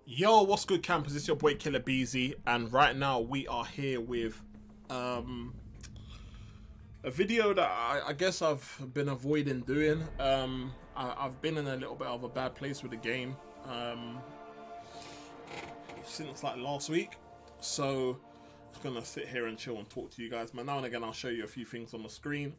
Yo, what's good, campers? It's your boy Killer BZ, and right now we are here with a video that I guess I've been avoiding doing. I've been in a little bit of a bad place with the game since like last week, so I'm just gonna sit here and chill and talk to you guys. But now and again, I'll show you a few things on the screen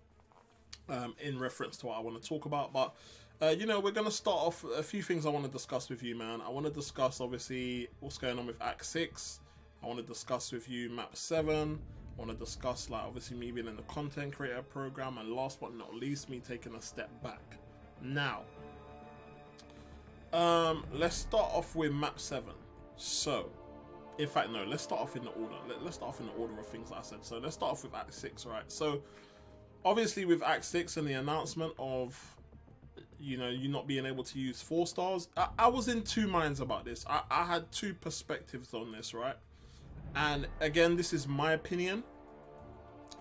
in reference to what I want to talk about. But you know, we're going to start off a few things I want to discuss with you, man. I want to discuss, obviously, what's going on with Act 6. I want to discuss with you Map 7. I want to discuss, like, obviously, me being in the content creator program. And last but not least, me taking a step back. Now, let's start off with Map 7. So, in fact, no, let's start off in the order. Let's start off in the order of things that I said. So, let's start off with Act 6, right? So, obviously, with Act 6 and the announcement of, you know, you not being able to use 4 stars, I was in two minds about this. I had two perspectives on this, right? And again, this is my opinion,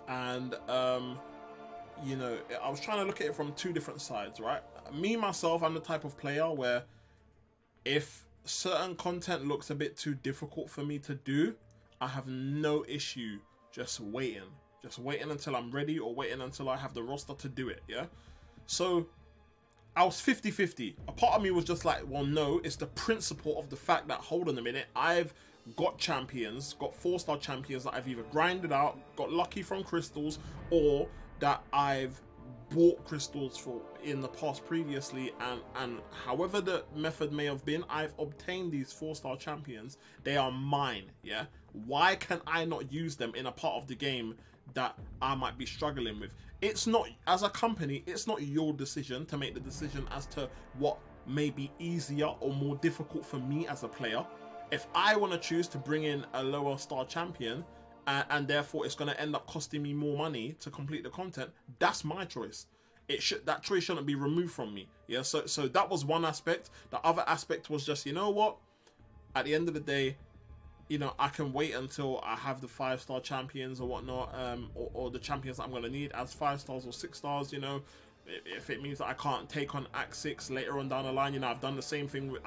and you know, I was trying to look at it from two different sides, right? Me myself, I'm the type of player where if certain content looks a bit too difficult for me to do, I have no issue just waiting until I'm ready, or waiting until I have the roster to do it. Yeah, so I was 50-50. A part of me was just like, well, no, it's the principle of the fact that, hold on a minute, I've got champions, got 4-star champions that I've either grinded out, got lucky from crystals, or that I've bought crystals for in the past previously, and however the method may have been, I've obtained these 4-star champions. They are mine, yeah? Why can I not use them in a part of the game that I might be struggling with? It's not, as a company, it's not your decision to make the decision as to what may be easier or more difficult for me as a player. If I want to choose to bring in a lower star champion, and therefore it's going to end up costing me more money to complete the content, that's my choice. That choice shouldn't be removed from me. Yeah, so that was one aspect. The other aspect was just, you know what, at the end of the day, you know, I can wait until I have the 5-star champions or whatnot, or the champions that I'm going to need as 5 stars or 6 stars, you know. If it means that I can't take on Act 6 later on down the line, you know, I've done the same thing with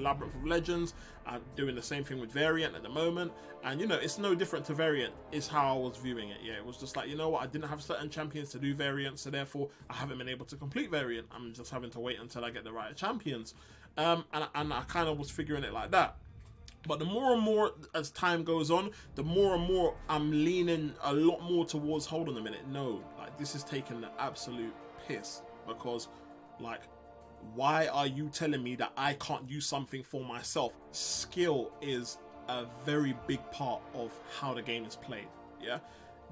Labyrinth of Legends. I'm doing the same thing with Variant at the moment, and you know, it's no different to Variant is how I was viewing it. Yeah, it was just like, you know what, I didn't have certain champions to do Variant, so therefore I haven't been able to complete Variant. I'm just having to wait until I get the right champions, and I kind of was figuring it like that. But the more and more as time goes on, the more and more I'm leaning a lot more towards, hold on a minute, no, like, this is taking the absolute piss. Because, like, why are you telling me that I can't use something for myself? Skill is a very big part of how the game is played, yeah?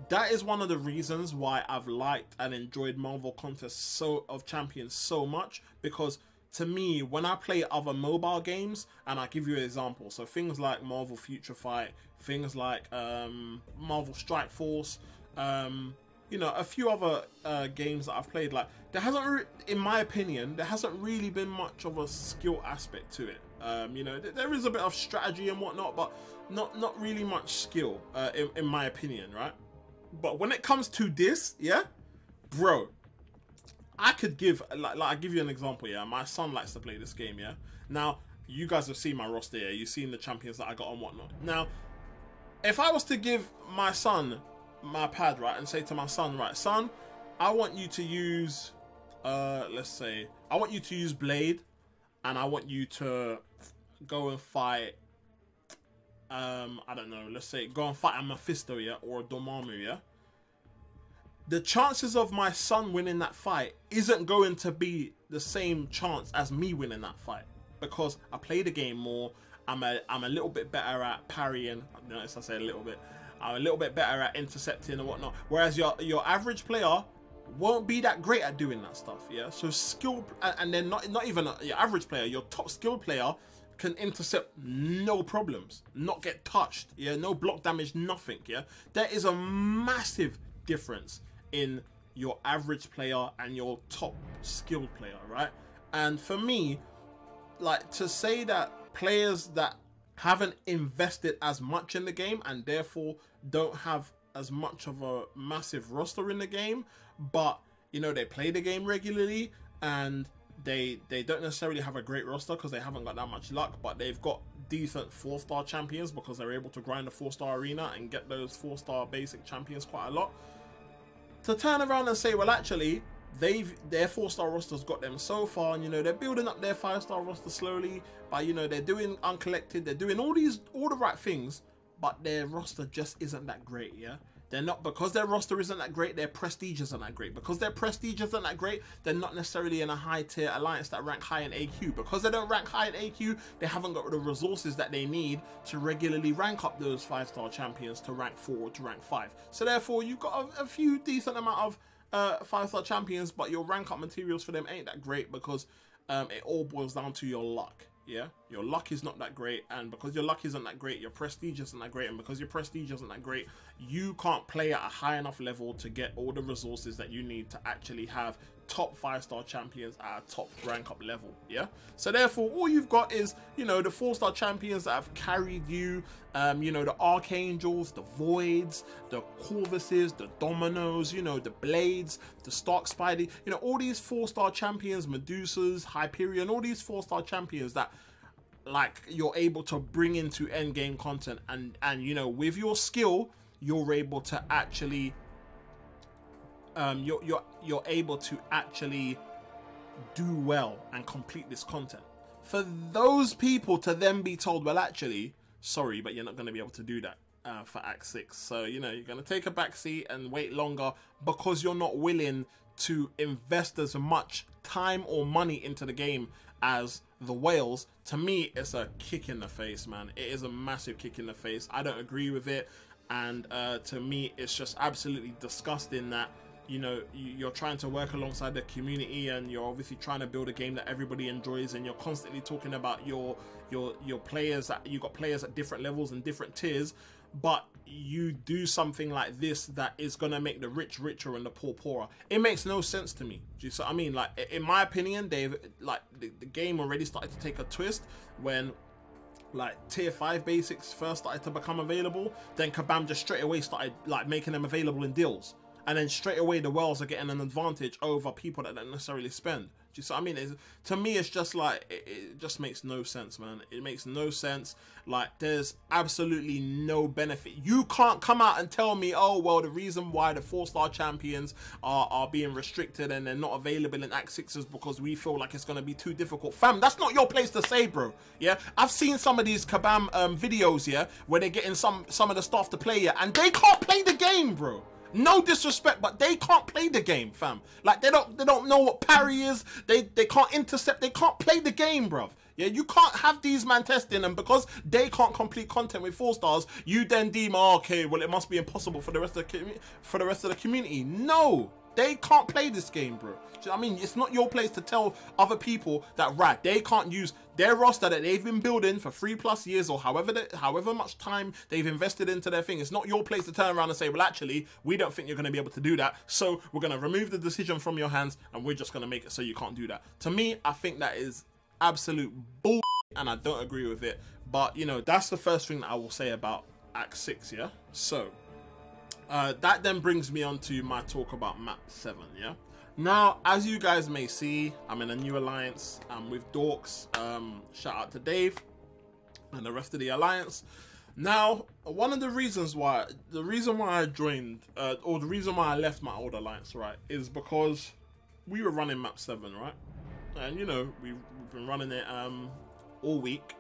That is one of the reasons why I've liked and enjoyed Marvel Contest of Champions so much, because to me, when I play other mobile games, and I give you an example, so things like Marvel Future Fight, things like Marvel Strike Force, you know, a few other games that I've played, like, there hasn't, in my opinion, there hasn't really been much of a skill aspect to it. You know, there is a bit of strategy and whatnot, but not really much skill, in my opinion, right? But when it comes to this, yeah, bro, I could give, like I give you an example, yeah. My son likes to play this game, yeah. Now, you guys have seen my roster, yeah. You've seen the champions that I got and whatnot. Now, if I was to give my son my pad, right, and say to my son, right, son, I want you to use, let's say, I want you to use Blade, and I want you to go and fight, I don't know, let's say, go and fight a Mephisto, yeah, or a Dormammu, yeah. The chances of my son winning that fight isn't going to be the same chance as me winning that fight, because I play the game more. I'm a little bit better at parrying. Notice I say a little bit. I'm a little bit better at intercepting and whatnot. Whereas your average player won't be that great at doing that stuff. Yeah. So skill, and then not even your average player, your top skilled player can intercept no problems, not get touched. Yeah. No block damage, nothing. Yeah. There is a massive difference in your average player and your top skilled player, right? And for me, like, to say that players that haven't invested as much in the game and therefore don't have as much of a massive roster in the game, but, you know, they play the game regularly and they don't necessarily have a great roster because they haven't got that much luck, but they've got decent 4-star champions because they're able to grind the 4-star arena and get those 4-star basic champions quite a lot. To turn around and say, well, actually, their 4-star roster's got them so far, and you know, they're building up their 5-star roster slowly, but you know, they're doing uncollected, they're doing all the right things, but their roster just isn't that great. Yeah, they're not, because their roster isn't that great, their prestige isn't that great. Because their prestige isn't that great, they're not necessarily in a high tier alliance that rank high in AQ. Because they don't rank high in AQ, they haven't got the resources that they need to regularly rank up those 5-star champions to rank 4 or to rank 5. So therefore, you've got a few decent amount of 5-star champions, but your rank up materials for them ain't that great because it all boils down to your luck. Yeah, your luck is not that great, and because your luck isn't that great, your prestige isn't that great, and because your prestige isn't that great, you can't play at a high enough level to get all the resources that you need to actually have top 5-star champions at a top rank up level. Yeah, so therefore all you've got is, you know, the 4-star champions that have carried you, you know, the Archangels, the Voids, the Corvuses, the Dominos, you know, the Blades, the Stark Spidey, you know, all these 4-star champions, Medusas, Hyperion, all these 4-star champions that like you're able to bring into end game content, and you know, with your skill you're able to actually you're able to actually do well and complete this content. For those people to then be told, well, actually, sorry, but you're not going to be able to do that for Act 6. So, you know, you're going to take a back seat and wait longer because you're not willing to invest as much time or money into the game as the whales. To me, it's a kick in the face, man. It is a massive kick in the face. I don't agree with it. And to me, it's just absolutely disgusting that, you know, you're trying to work alongside the community and you're obviously trying to build a game that everybody enjoys, and you're constantly talking about your players, that you got players at different levels and different tiers, but you do something like this that is gonna make the rich richer and the poor poorer. It makes no sense to me. Do you see what I mean? Like, in my opinion, they've like the game already started to take a twist when like tier 5 basics first started to become available. Then Kabam just straight away started like making them available in deals. And then straight away the whales are getting an advantage over people that don't necessarily spend. Do you see what I mean? To me, it's just like, it just makes no sense, man. It makes no sense. Like, there's absolutely no benefit. You can't come out and tell me, oh, well, the reason why the 4-star champions are being restricted and they're not available in Act 6 is because we feel like it's going to be too difficult. Fam, that's not your place to say, bro. Yeah, I've seen some of these Kabam videos, yeah, where they're getting some of the staff to play, yeah, and they can't play the game, bro. No disrespect, but they can't play the game, fam. Like, they don't know what parry is. They can't intercept. They can't play the game, bruv. Yeah, you can't have these man testing, and because they can't complete content with 4-stars, you then deem, oh, okay, well, it must be impossible for the rest of the community. No, they can't play this game, bro. Do you know what I mean? It's not your place to tell other people that, right, they can't use their roster that they've been building for 3+ years or however much time they've invested into their thing. It's not your place to turn around and say, well, actually, we don't think you're going to be able to do that, so we're going to remove the decision from your hands and we're just going to make it so you can't do that. To me, I think that is absolute bull, and I don't agree with it. But, you know, that's the first thing that I will say about Act 6, yeah? So, that then brings me on to my talk about Map 7, yeah? Now, as you guys may see, I'm in a new alliance. I'm with Dorks. Shout out to Dave and the rest of the alliance. Now, one of the reasons why I joined, or the reason why I left my old alliance, right, is because we were running Map 7, right? And, you know, we've been running it all week.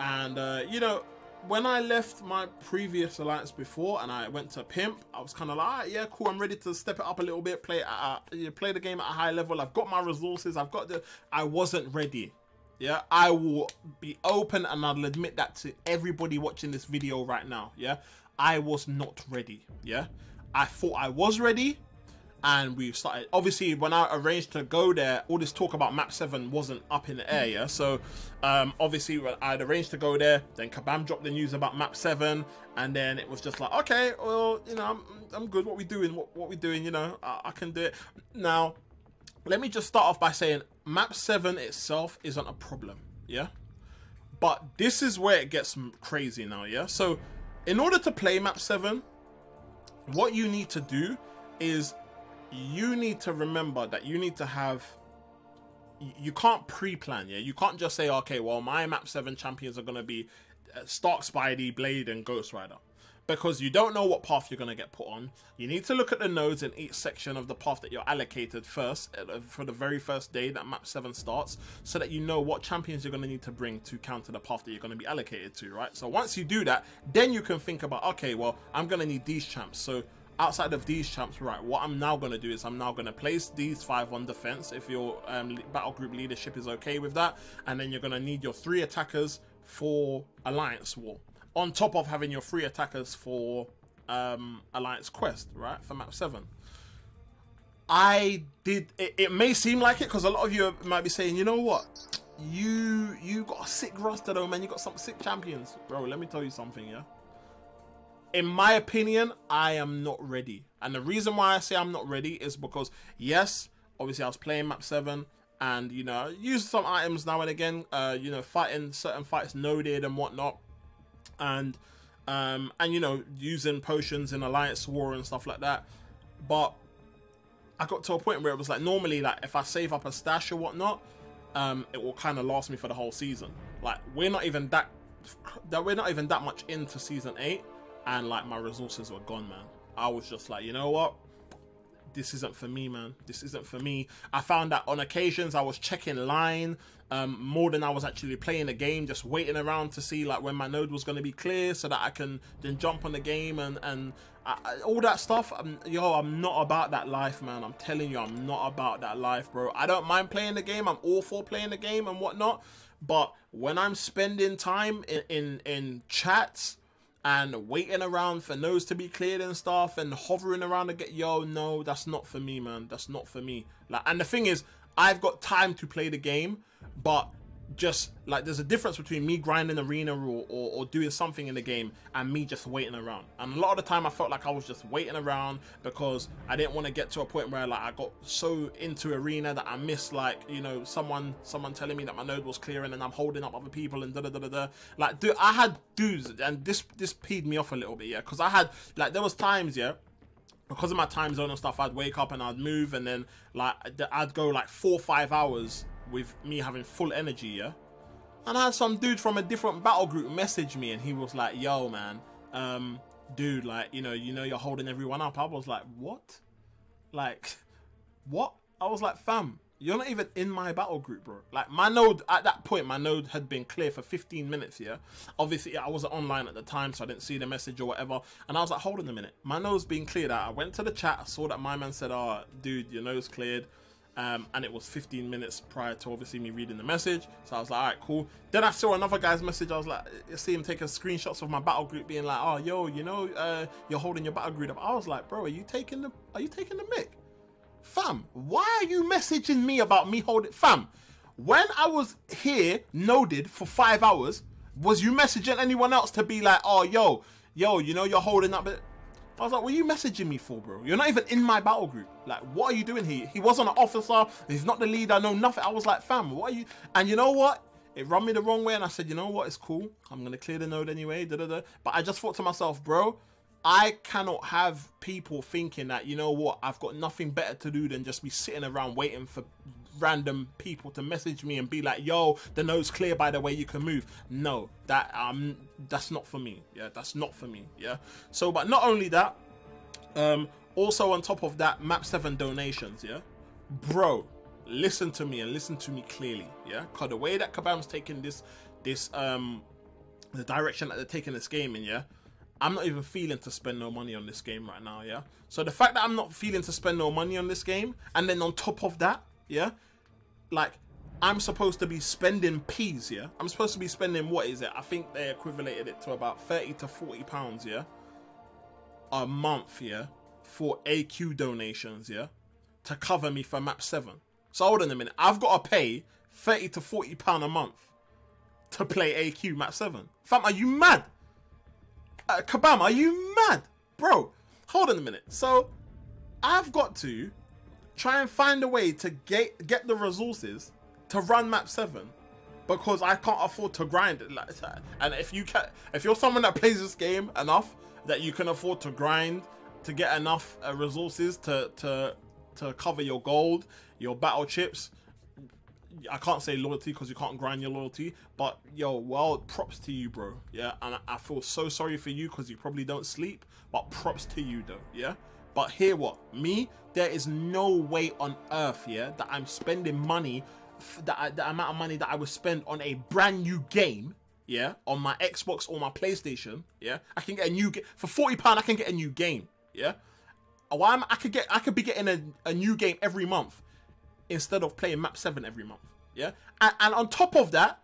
And, you know, when I left my previous alliance before and I went to Pimp, I was kind of like, ah, yeah, cool, I'm ready to step it up a little bit, play the game at a high level. I've got my resources, I wasn't ready. Yeah, I will be open and I'll admit that to everybody watching this video right now. Yeah, I was not ready. Yeah, I thought I was ready. And we started, obviously, when I arranged to go there, all this talk about Map 7 wasn't up in the air, yeah? So, obviously, when I'd arranged to go there, then Kabam dropped the news about Map 7, and then it was just like, okay, well, you know, I'm good, what we doing, what we doing, you know, I can do it. Now, let me just start off by saying, Map 7 itself isn't a problem, yeah? But this is where it gets crazy now, yeah? So, in order to play Map 7, what you need to do is, you need to remember that you need to have you can't pre-plan, yeah? You can't just say, okay, well, my map 7 champions are going to be Stark, Spidey, Blade, and Ghost Rider. Because you don't know what path you're going to get put on. You need to look at the nodes in each section of the path that you're allocated first, for the very first day that map 7 starts, so that you know what champions you're going to need to bring to counter the path that you're going to be allocated to, right? So once you do that, then you can think about, okay, well, I'm going to need these champs. So outside of these champs, right, what I'm now going to do is I'm now going to place these 5 on defense if your battle group leadership is okay with that. And then you're going to need your 3 attackers for Alliance War, on top of having your 3 attackers for Alliance Quest, right, for map 7. It may seem like it, because a lot of you might be saying, you know what, you got a sick roster though, man, you got some sick champions. Bro, let me tell you something, yeah? In my opinion, I am not ready. And the reason why I say I'm not ready is because, yes, obviously I was playing map 7, and, you know, use some items now and again, you know, fighting certain fights noded and whatnot. And you know, using potions in Alliance War and stuff like that. But I got to a point where it was like, normally, like, if I save up a stash or whatnot, it will kind of last me for the whole season. Like, we're not even that much into season 8, and like my resources were gone, man. I was just like, you know what, this isn't for me, man. This isn't for me. I found that on occasions I was checking line more than I was actually playing the game, just waiting around to see like when my node was going to be clear so that I can then jump on the game and all that stuff. Yo, I'm not about that life, man. I'm telling you, I'm not about that life, bro. I don't mind playing the game. I'm all for playing the game and whatnot. But when I'm spending time in chats and waiting around for nodes to be cleared and stuff and hovering around to get, yo, no, that's not for me, man. That's not for me. Like, and the thing is, I've got time to play the game, but just like there's a difference between me grinding arena or doing something in the game and me just waiting around. And a lot of the time I felt like I was just waiting around because I didn't want to get to a point where like I got so into arena that I missed, like, you know, someone telling me that my node was clearing and I'm holding up other people and da. Like, dude, I had dudes, and this peed me off a little bit, yeah, because I had, like, there was times, yeah, because of my time zone and stuff, I'd wake up and I'd move, and then like I'd go like 4 or 5 hours with me having full energy, yeah. And I had some dude from a different battle group message me, and he was like, yo, man, dude, like, you know you're holding everyone up. I was like, what? Like, what? I was like, fam, you're not even in my battle group, bro. Like, my node, at that point, my node had been clear for 15 minutes, yeah? Obviously, I wasn't online at the time, so I didn't see the message or whatever. And I was like, hold on a minute. My node's being cleared out. I went to the chat, I saw that my man said, oh, dude, your node's cleared. And it was 15 minutes prior to obviously me reading the message. So I was like, all right, cool. Then I saw another guy's message. I was like, I see him taking screenshots of my battle group being like, oh, yo, you know, you're holding your battle group up. I was like, bro, are you taking the mic? Fam, why are you messaging me about me holding? Fam, when I was here noded for 5 hours, was you messaging anyone else to be like, oh, yo, you know, you're holding up? I was like, what are you messaging me for, bro? You're not even in my battle group. Like, what are you doing here? He wasn't an officer. He's not the leader. No, nothing. I was like, fam, what are you? And you know what? It rubbed me the wrong way. And I said, you know what? It's cool. I'm going to clear the node anyway. But I just thought to myself, bro, I cannot have people thinking that, you know what, I've got nothing better to do than just be sitting around waiting for random people to message me and be like, yo, the node's clear, by the way, you can move. No, that's not for me. Yeah, that's not for me. Yeah. So, but not only that, also on top of that, map 7 donations. Yeah, bro, listen to me and listen to me clearly. Yeah, because the way that Kabam's taking the direction that they're taking this game in, yeah, I'm not even feeling to spend no money on this game right now, yeah? So the fact that I'm not feeling to spend no money on this game, and then on top of that, yeah, like, I'm supposed to be spending peas, yeah? I'm supposed to be spending, what is it? I think they equivalated it to about 30 to 40 pounds, yeah? A month, yeah? For AQ donations, yeah? To cover me for map 7. So hold on a minute. I've got to pay 30 to 40 pound a month to play AQ map 7. Fam, are you mad? Kabam, are you mad? Bro, hold on a minute. So, I've got to try and find a way to get the resources to run map 7 because I can't afford to grind it like that. And if you're someone that plays this game enough that you can afford to grind to get enough resources to cover your gold, your battle chips, I can't say loyalty because you can't grind your loyalty, but yo, well, props to you, bro. Yeah, and I feel so sorry for you because you probably don't sleep, but props to you though. Yeah, but hear what, me, there is no way on earth, yeah, that I'm spending money, the amount of money that I would spend on a brand new game, yeah, on my Xbox or my PlayStation. Yeah, I can get a new game for £40. I can get a new game. Yeah, I could be getting a new game every month instead of playing map 7 every month. Yeah, and on top of that,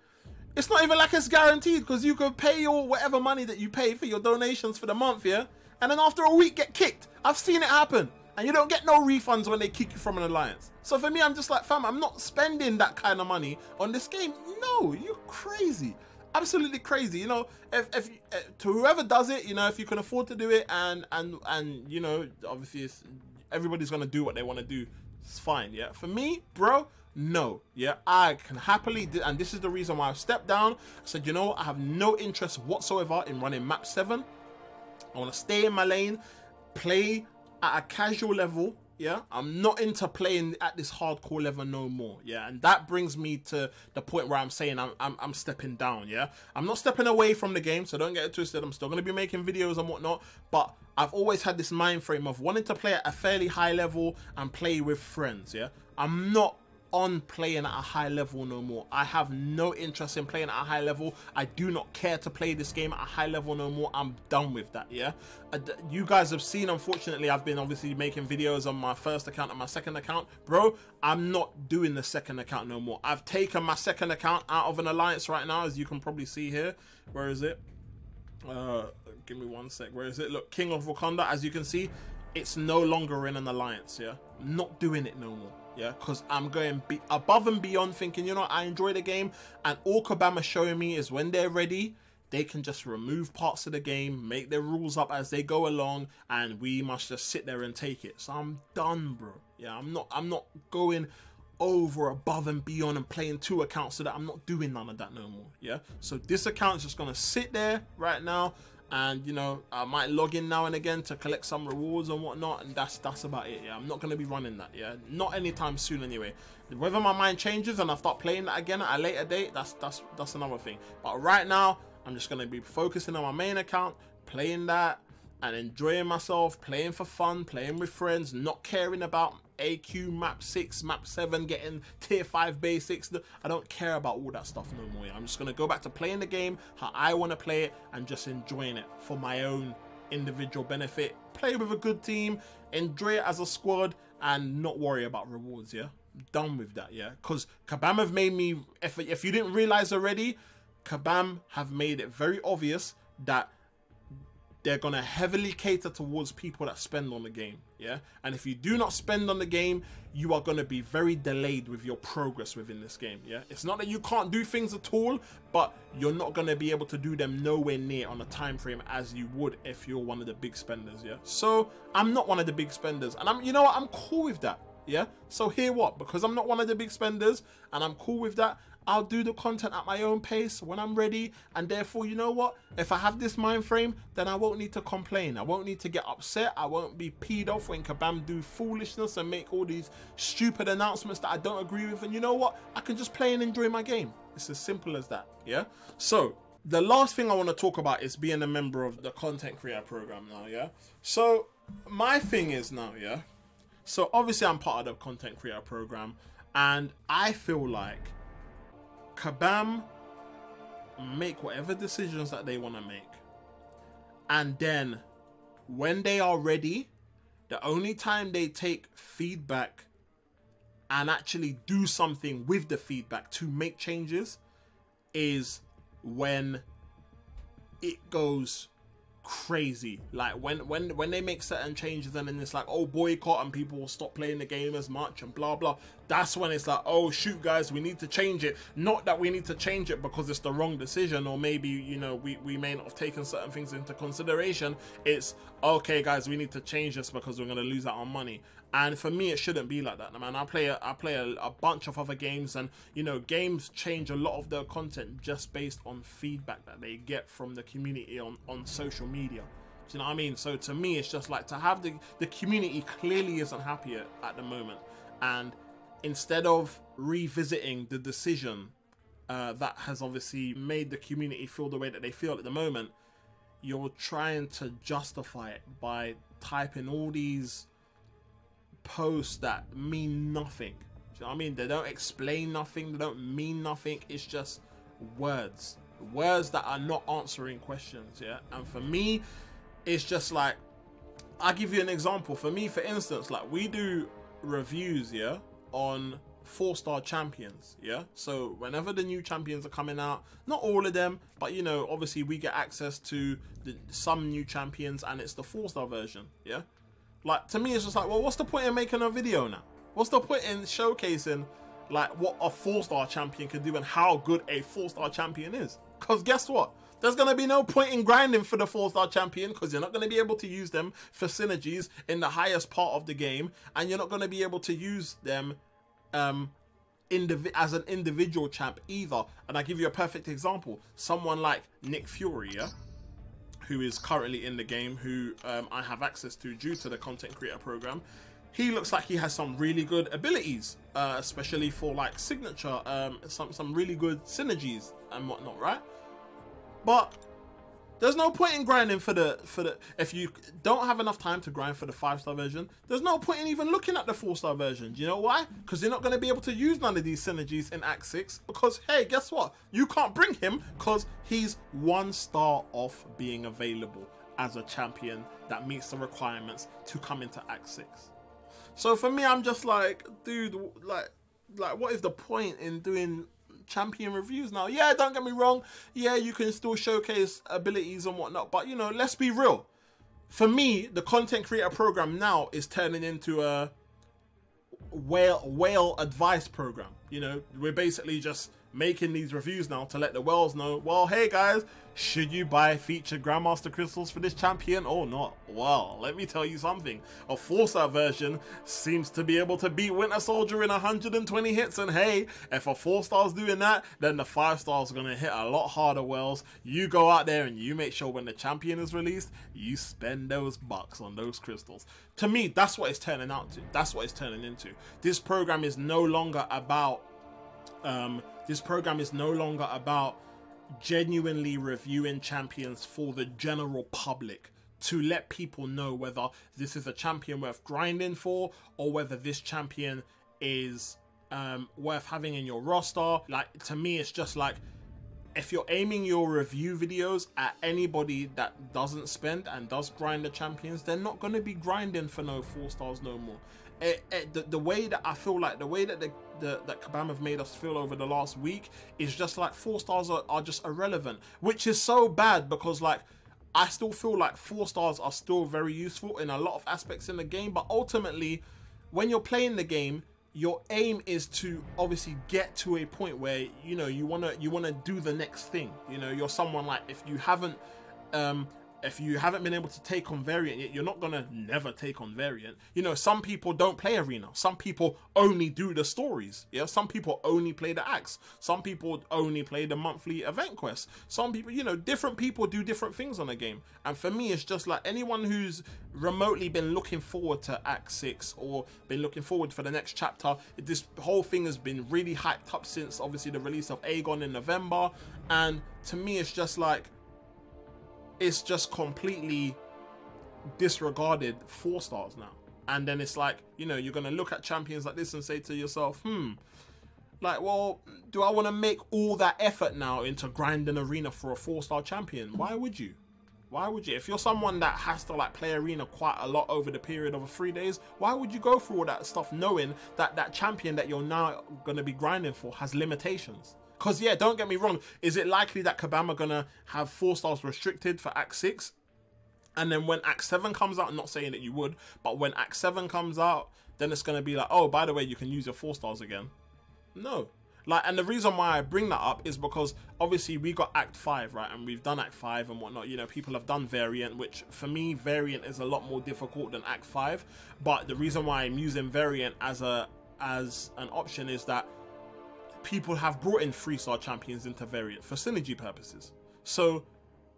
it's not even like it's guaranteed, because you could pay your whatever money that you pay for your donations for the month, yeah, and then after a week get kicked. I've seen it happen, and you don't get no refunds when they kick you from an alliance. So for me, I'm just like, fam, I'm not spending that kind of money on this game. No, you're crazy. Absolutely crazy. You know, if to whoever does it, you know, if you can afford to do it, and you know, obviously everybody's gonna do what they want to do, it's fine. Yeah, for me, bro, no. Yeah, I can happily do, and this is the reason why I've stepped down. I said, you know, I have no interest whatsoever in running map 7. I want to stay in my lane, play at a casual level. Yeah, I'm not into playing at this hardcore level no more. Yeah, and that brings me to the point where I'm saying I'm stepping down. Yeah, I'm not stepping away from the game, so don't get it twisted. I'm still going to be making videos and whatnot, but I've always had this mind frame of wanting to play at a fairly high level and play with friends. Yeah, I'm not on playing at a high level no more. I have no interest in playing at a high level. I do not care to play this game at a high level no more. I'm done with that. Yeah, you guys have seen, unfortunately, I've been obviously making videos on my first account and my second account. Bro, I'm not doing the second account no more. I've taken my second account out of an alliance right now, as you can probably see here. Where is it? Give me one sec. Where is it? Look, King of Wakanda. As you can see, it's no longer in an alliance. Yeah, I'm not doing it no more. Yeah, because I'm going above and beyond, thinking, you know, I enjoy the game, and all Kabam are showing me is when they're ready, they can just remove parts of the game, make their rules up as they go along, and we must just sit there and take it. So I'm done, bro. Yeah, I'm not going over above and beyond and playing 2 accounts, so that I'm not doing none of that no more. Yeah, so this account is just gonna sit there right now. And you know, I might log in now and again to collect some rewards and whatnot, and that's about it. Yeah, I'm not gonna be running that. Yeah, not anytime soon anyway. Whether my mind changes and I start playing that again at a later date, that's another thing. But right now, I'm just gonna be focusing on my main account, playing that and enjoying myself, playing for fun, playing with friends, not caring about AQ, map 6, map 7, getting tier 5 basics. I don't care about all that stuff no more. I'm just going to go back to playing the game how I want to play it and just enjoying it for my own individual benefit. Play with a good team, enjoy it as a squad, and not worry about rewards. Yeah, I'm done with that. Yeah, because Kabam have made me, if you didn't realize already, Kabam have made it very obvious that they're going to heavily cater towards people that spend on the game. Yeah, and if you do not spend on the game, you are going to be very delayed with your progress within this game. Yeah, it's not that you can't do things at all, but you're not going to be able to do them nowhere near on a time frame as you would if you're one of the big spenders. Yeah, so I'm not one of the big spenders, and you know what, I'm cool with that. Yeah, so here what, because I'm not one of the big spenders and I'm cool with that, I'll do the content at my own pace when I'm ready, and therefore, you know what, if I have this mind frame, then I won't need to complain. I won't need to get upset. I won't be peed off when Kabam do foolishness and make all these stupid announcements that I don't agree with. And you know what, I can just play and enjoy my game. It's as simple as that. Yeah, so the last thing I want to talk about is being a member of the content creator program now. Yeah, so my thing is now, yeah, so obviously I'm part of the content creator program, and I feel like Kabam make whatever decisions that they want to make, and then when they are ready, the only time they take feedback and actually do something with the feedback to make changes is when it goes crazy. Like when they make certain changes and then it's like, oh, boycott, and people will stop playing the game as much and blah blah, that's when it's like, oh shoot guys, we need to change it. Not that we need to change it because it's the wrong decision, or maybe, you know, we may not have taken certain things into consideration. It's okay guys, we need to change this because we're going to lose out on money. And for me, it shouldn't be like that, man. I play a bunch of other games, and you know, games change a lot of their content just based on feedback that they get from the community on social media. Do you know what I mean? So to me, it's just like, to have the community clearly isn't happy at the moment, and instead of revisiting the decision that has obviously made the community feel the way that they feel at the moment, you're trying to justify it by typing all these posts that mean nothing. Do you know what I mean? They don't explain nothing, they don't mean nothing. It's just words that are not answering questions. Yeah, and for me, it's just like, I'll give you an example. For me, for instance, like, we do reviews, yeah, on 4-star champions, yeah. So whenever the new champions are coming out, not all of them, but you know, obviously we get access to some new champions, and it's the 4-star version, yeah. Like, to me, it's just like, well, what's the point in making a video now? What's the point in showcasing like what a 4-star champion can do and how good a 4-star champion is? Because guess what? There's going to be no point in grinding for the 4-star champion, because you're not going to be able to use them for synergies in the highest part of the game, and you're not going to be able to use them as an individual champ either. And I give you a perfect example. Someone like Nick Fury, yeah, who is currently in the game, who I have access to due to the content creator program. He looks like he has some really good abilities, especially for like signature, some really good synergies and whatnot, right? But there's no point in grinding for the if you don't have enough time to grind for the 5-star version, there's no point in even looking at the 4-star version. Do you know why? Because you're not going to be able to use none of these synergies in Act 6, because hey, guess what? You can't bring him because he's 1 star off being available as a champion that meets the requirements to come into Act 6. So for me, I'm just like, dude, like what is the point in doing champion reviews now? Yeah, don't get me wrong, yeah, you can still showcase abilities and whatnot, but you know, let's be real. For me, the content creator program now is turning into a whale advice program. You know, we're basically just making these reviews now to let the whales know, well, hey guys, should you buy featured Grandmaster crystals for this champion or not? Well, let me tell you something. A 4-star version seems to be able to beat Winter Soldier in 120 hits, and hey, if a 4-star's doing that, then the 5-star's gonna hit a lot harder, Wells. You go out there and you make sure when the champion is released, you spend those bucks on those crystals. To me, that's what it's turning out to. That's what it's turning into. This program is no longer about genuinely reviewing champions for the general public, to let people know whether this is a champion worth grinding for, or whether this champion is worth having in your roster. Like, to me, it's just like, if you're aiming your review videos at anybody that doesn't spend and does grind the champions, they're not going to be grinding for no 4-stars no more. The way that I feel like, the way that that Kabam have made us feel over the last week is just like 4-stars are just irrelevant, which is so bad, because like, I still feel like 4-stars are still very useful in a lot of aspects in the game, but ultimately, when you're playing the game, your aim is to obviously get to a point where, you know, you wanna do the next thing. You know, you're someone like, if you haven't been able to take on Variant yet, you're not gonna never take on Variant. You know, some people don't play Arena. Some people only do the stories. Yeah, some people only play the acts. Some people only play the monthly event quests. Some people, you know, different people do different things on a game. And for me, it's just like, anyone who's remotely been looking forward to Act 6 or been looking forward for the next chapter, this whole thing has been really hyped up since obviously the release of Aegon in November. And to me, it's just like, it's just completely disregarded 4-stars now. And then it's like, you know, you're going to look at champions like this and say to yourself, like, well, do I want to make all that effort now into grinding Arena for a 4-star champion? Why would you? Why would you? If you're someone that has to like play Arena quite a lot over the period of 3 days, why would you go through all that stuff knowing that that champion that you're now going to be grinding for has limitations? Because, yeah, don't get me wrong, is it likely that Kabam are going to have 4-stars restricted for Act 6? And then when Act 7 comes out, I'm not saying that you would, but when Act 7 comes out, then it's going to be like, oh, by the way, you can use your 4-stars again. No. Like, and the reason why I bring that up is because, obviously, we got Act 5, right? And we've done Act 5 and whatnot. You know, people have done Variant, which, for me, Variant is a lot more difficult than Act 5. But the reason why I'm using Variant as an option is that people have brought in 3-star champions into Variant for synergy purposes. So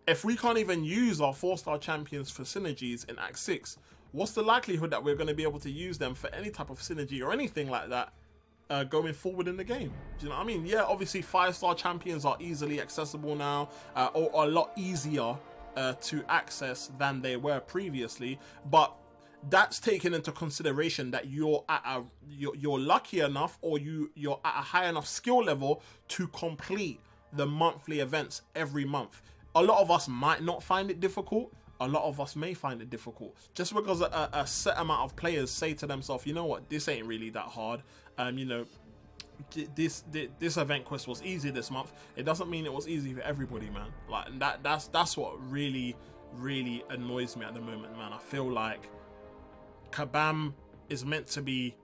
if we can't even use our 4-star champions for synergies in Act 6, what's the likelihood that we're going to be able to use them for any type of synergy or anything like that going forward in the game. Do you know what I mean? Yeah, obviously 5-star champions are easily accessible now, or a lot easier to access than they were previously, but that's taken into consideration that you're at you're lucky enough, or you're at a high enough skill level to complete the monthly events every month. A lot of us might not find it difficult. A lot of us may find it difficult just because a set amount of players say to themselves, you know what, this ain't really that hard. You know, this event quest was easy this month. It doesn't mean it was easy for everybody, man. Like that's what really annoys me at the moment, man. I feel like Kabam is meant to be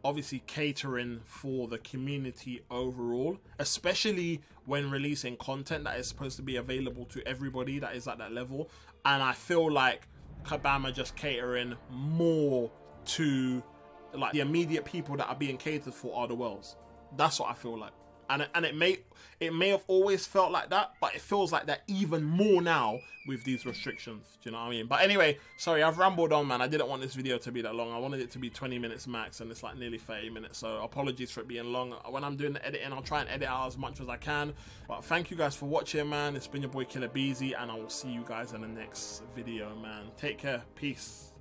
obviously catering for the community overall, especially when releasing content that is supposed to be available to everybody that is at that level. And I feel like Kabam are just catering more to like the immediate people that are being catered for are the worlds. That's what I feel like. And it may have always felt like that, but it feels like that even more now with these restrictions. Do you know what I mean? But anyway, sorry, I've rambled on, man. I didn't want this video to be that long. I wanted it to be 20 minutes max, and it's like nearly 30 minutes. So apologies for it being long. When I'm doing the editing, I'll try and edit out as much as I can. But thank you guys for watching, man. It's been your boy Killer Beezy, and I will see you guys in the next video, man. Take care. Peace.